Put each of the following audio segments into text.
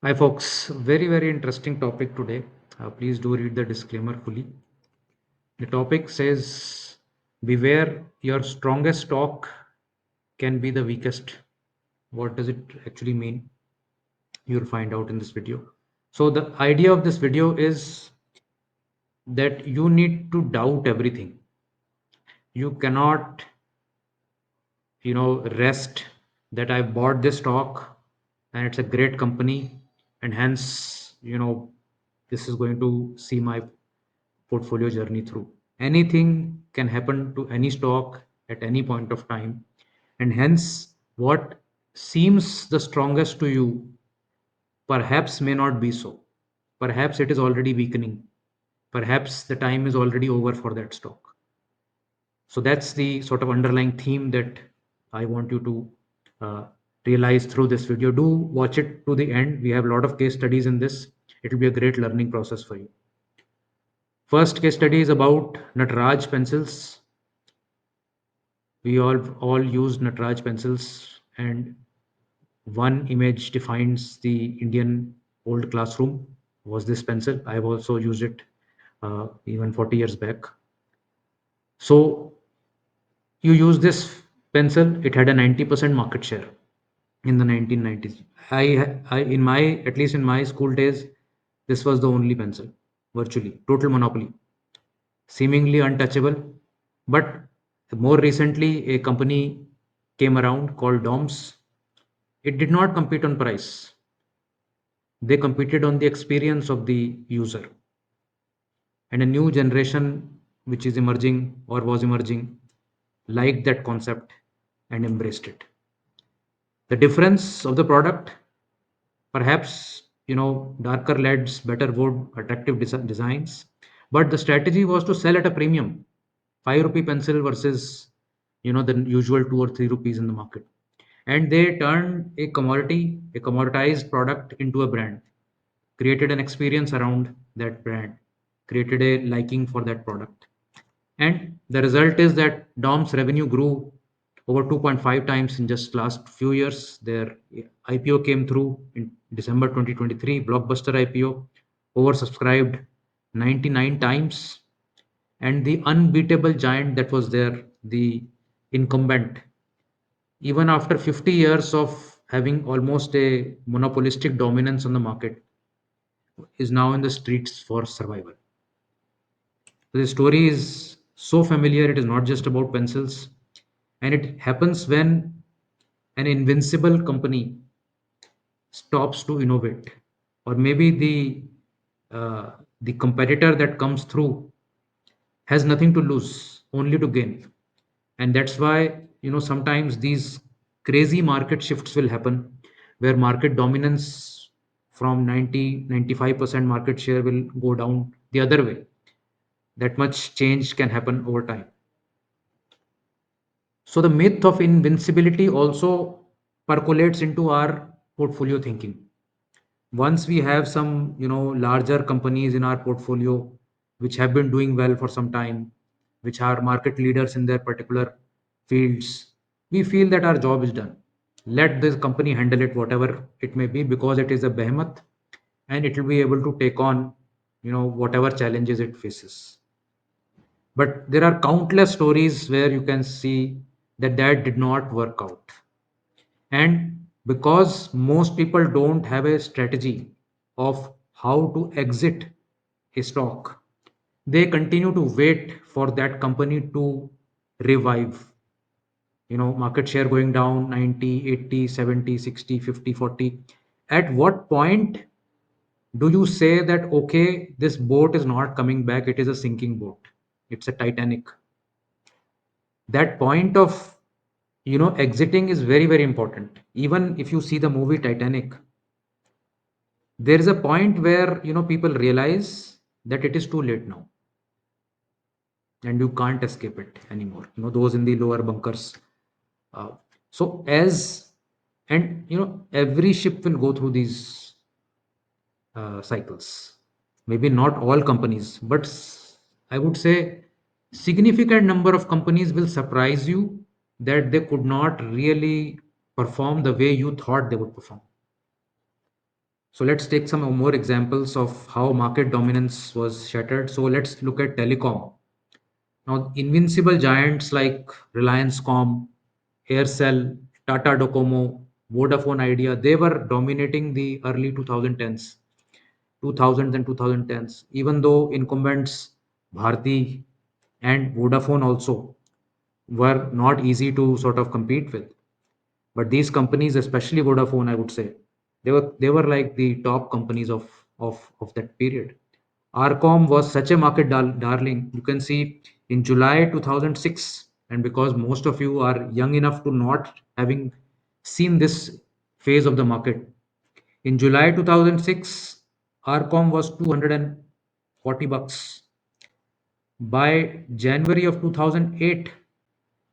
Hi, folks. Very interesting topic today. Please do read the disclaimer fully. The topic says, beware your strongest stock can be the weakest. What does it actually mean? You'll find out in this video. So, the idea of this video is that you need to doubt everything. You cannot, rest that I bought this stock and it's a great company, and hence, this is going to see my portfolio journey through. Anything can happen to any stock at any point of time, and hence, what seems the strongest to you perhaps may not be so. Perhaps it is already weakening. Perhaps the time is already over for that stock. So that's the sort of underlying theme that I want you to uh, realize through this video. Do watch it to the end. We have a lot of case studies in this. It will be a great learning process for you. First case study is about Nataraj pencils. We all use Nataraj pencils, and one image defines the Indian old classroom was this pencil. I've also used it even 40 years back. So you use this pencil, it had a 90% market share in the 1990s. In my, at least in my school days, this was the only pencil, virtually, total monopoly, seemingly untouchable. But more recently, a company came around called DOMS. It did not compete on price. They competed on the experience of the user. And a new generation, which is emerging or was emerging, liked that concept and embraced it. The difference of the product, perhaps, darker LEDs, better wood, attractive designs. But the strategy was to sell at a premium. 5 rupee pencil versus, the usual 2 or 3 rupees in the market. And they turned a commodity, a commoditized product into a brand, created an experience around that brand, created a liking for that product. And the result is that DOM's revenue grew over 2.5 times in just last few years. Their IPO came through in December 2023, blockbuster IPO, oversubscribed 99 times. And the unbeatable giant that was there, the incumbent, even after 50 years of having almost a monopolistic dominance on the market, is now in the streets for survival. The story is so familiar, it is not just about pencils. And it happens when an invincible company stops to innovate, or maybe the competitor that comes through has nothing to lose, only to gain. And that's why, sometimes these crazy market shifts will happen, where market dominance from 90 95% market share will go down the other way. That much change can happen over time. So the myth of invincibility also percolates into our portfolio thinking. Once we have some, larger companies in our portfolio which have been doing well for some time, which are market leaders in their particular fields, we feel that our job is done. Let this company handle it, whatever it may be, because it is a behemoth and it will be able to take on, whatever challenges it faces. But there are countless stories where you can see that that did not work out. And because most people don't have a strategy of how to exit a stock, they continue to wait for that company to revive. Market share going down 90, 80, 70, 60, 50, 40. At what point do you say that, okay, this boat is not coming back, it is a sinking boat, it's a Titanic? That point of, exiting is very important. Even if you see the movie Titanic, there is a point where, people realize that it is too late now and you can't escape it anymore, those in the lower bunkers. So as and every ship will go through these cycles. Maybe not all companies, but I would say significant number of companies will surprise you that they could not really perform the way you thought they would perform. So let's take some more examples of how market dominance was shattered. So let's look at telecom. Now, invincible giants like Reliance Com, Aircel, Tata Docomo, Vodafone Idea, they were dominating the early 2000s and 2010s, even though incumbents Bharti and Vodafone also were not easy to sort of compete with. But these companies, especially Vodafone, I would say, they were like the top companies of that period. Arcom was such a market darling. You can see in July 2006, and because most of you are young enough to not having seen this phase of the market, in July 2006, Arcom was 240 bucks. By January of 2008,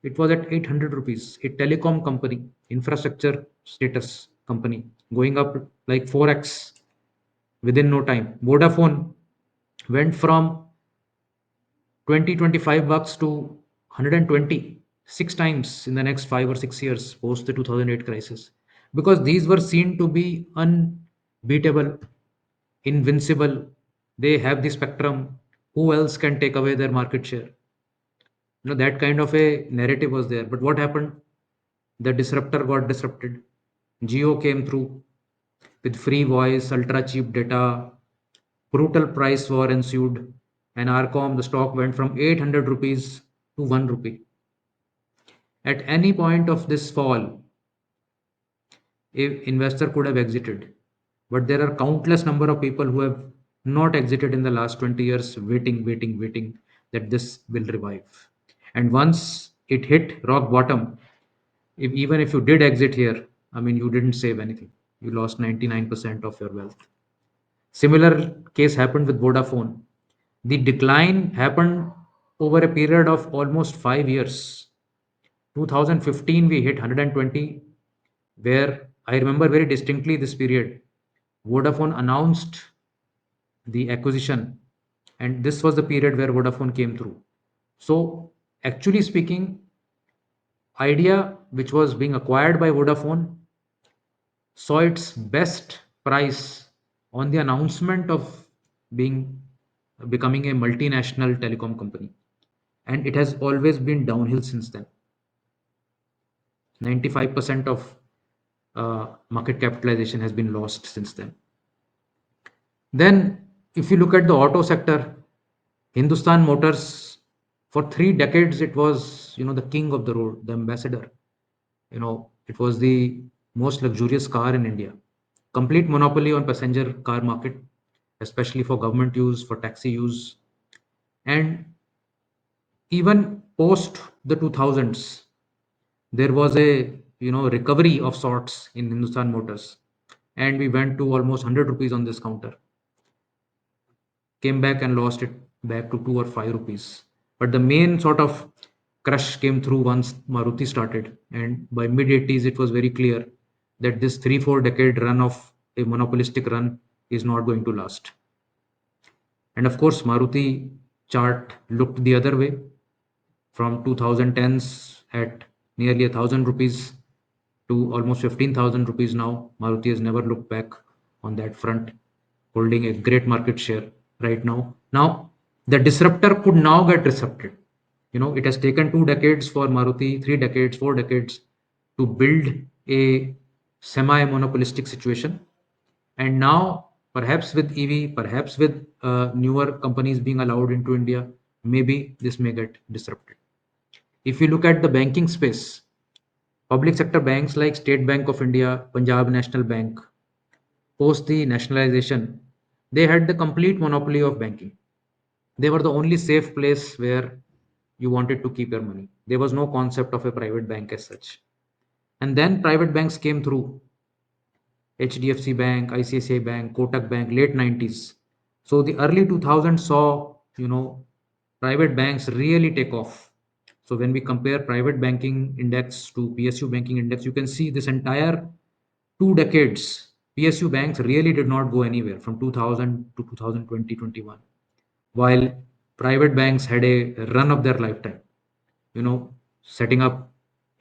it was at 800 rupees. A telecom company, infrastructure status company, going up like 4x within no time. Vodafone went from 25 bucks to 120 six times in the next 5 or 6 years post the 2008 crisis, because these were seen to be unbeatable, invincible. They have the spectrum. Who else can take away their market share? That kind of a narrative was there. But what happened? The disruptor got disrupted. Geo came through with free voice, ultra cheap data, brutal price war ensued, and Arcom, the stock went from 800 rupees to 1 rupee. At any point of this fall, a investor could have exited, but there are countless number of people who have not exited in the last 20 years, waiting that this will revive. And once it hit rock bottom, even if you did exit here, I mean, you didn't save anything. You lost 99% of your wealth. Similar case happened with Vodafone. The decline happened over a period of almost 5 years. 2015, we hit 120, where I remember very distinctly this period. Vodafone announced the acquisition, and this was the period where Vodafone came through. So, actually speaking, Idea, which was being acquired by Vodafone, saw its best price on the announcement of being becoming a multinational telecom company, and it has always been downhill since then. 95% of market capitalization has been lost since then. Then, if you look at the auto sector, Hindustan Motors, for 3 decades, it was the king of the road, the ambassador. It was the most luxurious car in India. Complete monopoly on passenger car market, especially for government use, for taxi use, and even post the 2000s, there was a recovery of sorts in Hindustan Motors, and we went to almost 100 rupees on this counter, came back and lost it back to 2 or 5 rupees. But the main sort of crush came through once Maruti started, and by mid 80s, it was very clear that this 3 4 decade run of a monopolistic run is not going to last. And of course, Maruti chart looked the other way from 2010s at nearly 1,000 rupees to almost 15,000 rupees now. Maruti has never looked back on that front, holding a great market share right now. Now, the disruptor could now get disrupted. It has taken 2 decades for Maruti, 3 decades, 4 decades to build a semi monopolistic situation. And now, perhaps with EV, perhaps with newer companies being allowed into India, maybe this may get disrupted. If you look at the banking space, public sector banks like State Bank of India, Punjab National Bank, post the nationalization, they had the complete monopoly of banking. They were the only safe place where you wanted to keep your money. There was no concept of a private bank as such. And then private banks came through: HDFC Bank, ICICI Bank, Kotak Bank, late 90s. So the early 2000s saw, private banks really take off. So when we compare private banking index to PSU banking index, you can see this entire 2 decades, PSU banks really did not go anywhere from 2000 to 2020, 21, while private banks had a run of their lifetime. Setting up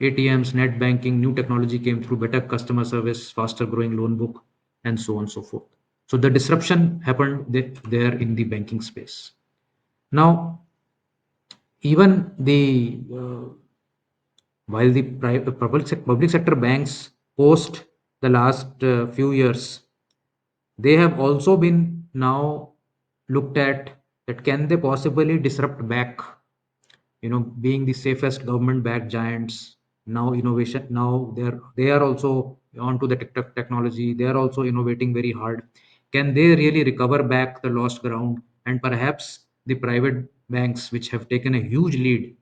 ATMs, net banking, new technology came through, better customer service, faster growing loan book. and so on and so forth. So the disruption happened there in the banking space. Now, even the while the public sector banks post the last few years, they have also been now looked at that can they possibly disrupt back, being the safest government backed giants. Now innovation, now they are also onto the technology, they are also innovating very hard. Can they really recover back the lost ground, and perhaps the private banks which have taken a huge lead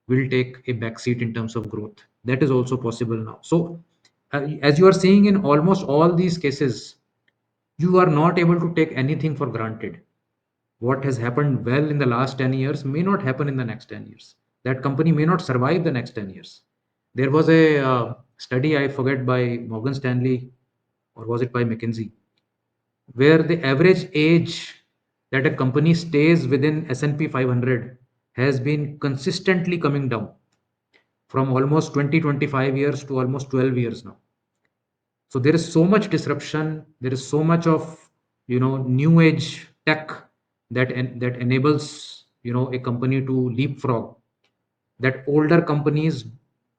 will take a back seat in terms of growth? That is also possible now. So as you are seeing in almost all these cases, you are not able to take anything for granted. What has happened well in the last 10 years may not happen in the next 10 years. That company may not survive the next 10 years. There was a study, I forget, by Morgan Stanley, or was it by McKinsey, where the average age that a company stays within S&P 500 has been consistently coming down from almost 20-25 years to almost 12 years now. So there is so much disruption, there is so much of new age tech that enables a company to leapfrog, that older companies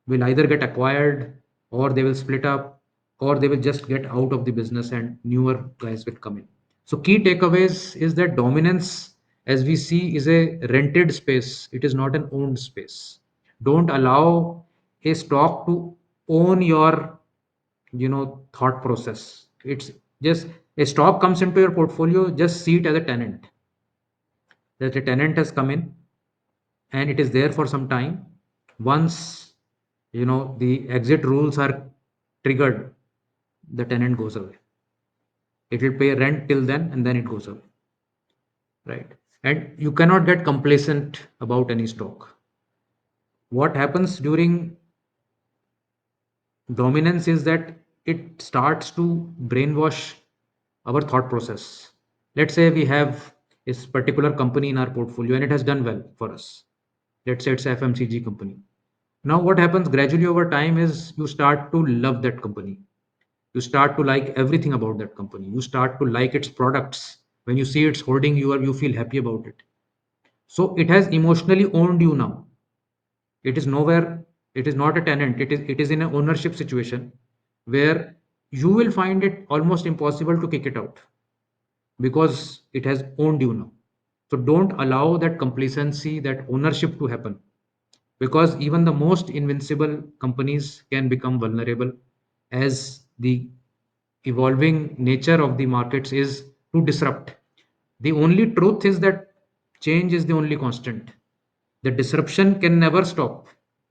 will either get acquired, or they will split up, or they will just get out of the business and newer guys will come in. So key takeaways is that dominance, as we see, is a rented space, it is not an owned space. Don't allow a stock to own your thought process. It's just a stock comes into your portfolio, just see it as a tenant, that a tenant has come in and it is there for some time. Once the exit rules are triggered, the tenant goes away. It will pay rent till then and then it goes away, right? And you cannot get complacent about any stock. What happens during dominance is that it starts to brainwash our thought process. Let's say we have this particular company in our portfolio and it has done well for us. Let's say it's a FMCG company. Now, what happens gradually over time is you start to love that company. You start to like everything about that company. You start to like its products. When you see it's holding you, or you feel happy about it. So it has emotionally owned you now. It is nowhere, it is not a tenant, it is in an ownership situation where you will find it almost impossible to kick it out because it has owned you now. So don't allow that complacency, that ownership to happen, because even the most invincible companies can become vulnerable, as the evolving nature of the markets is to disrupt. The only truth is that change is the only constant. The disruption can never stop.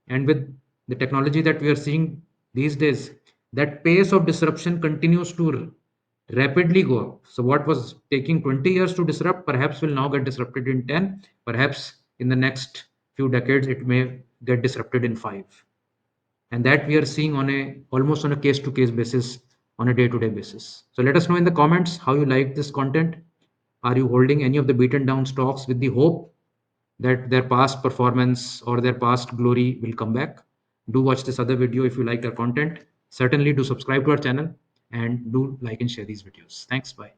And with the technology that we are seeing these days, that pace of disruption continues to rapidly go up. So what was taking 20 years to disrupt perhaps will now get disrupted in 10. Perhaps in the next few decades it may get disrupted in 5. And that we are seeing on a almost on a case to case basis, on a day to day basis. So let us know in the comments how you like this content. Are you holding any of the beaten down stocks with the hope that their past performance or their past glory will come back? Do watch this other video if you like our content. Certainly do subscribe to our channel and do like and share these videos. Thanks. Bye.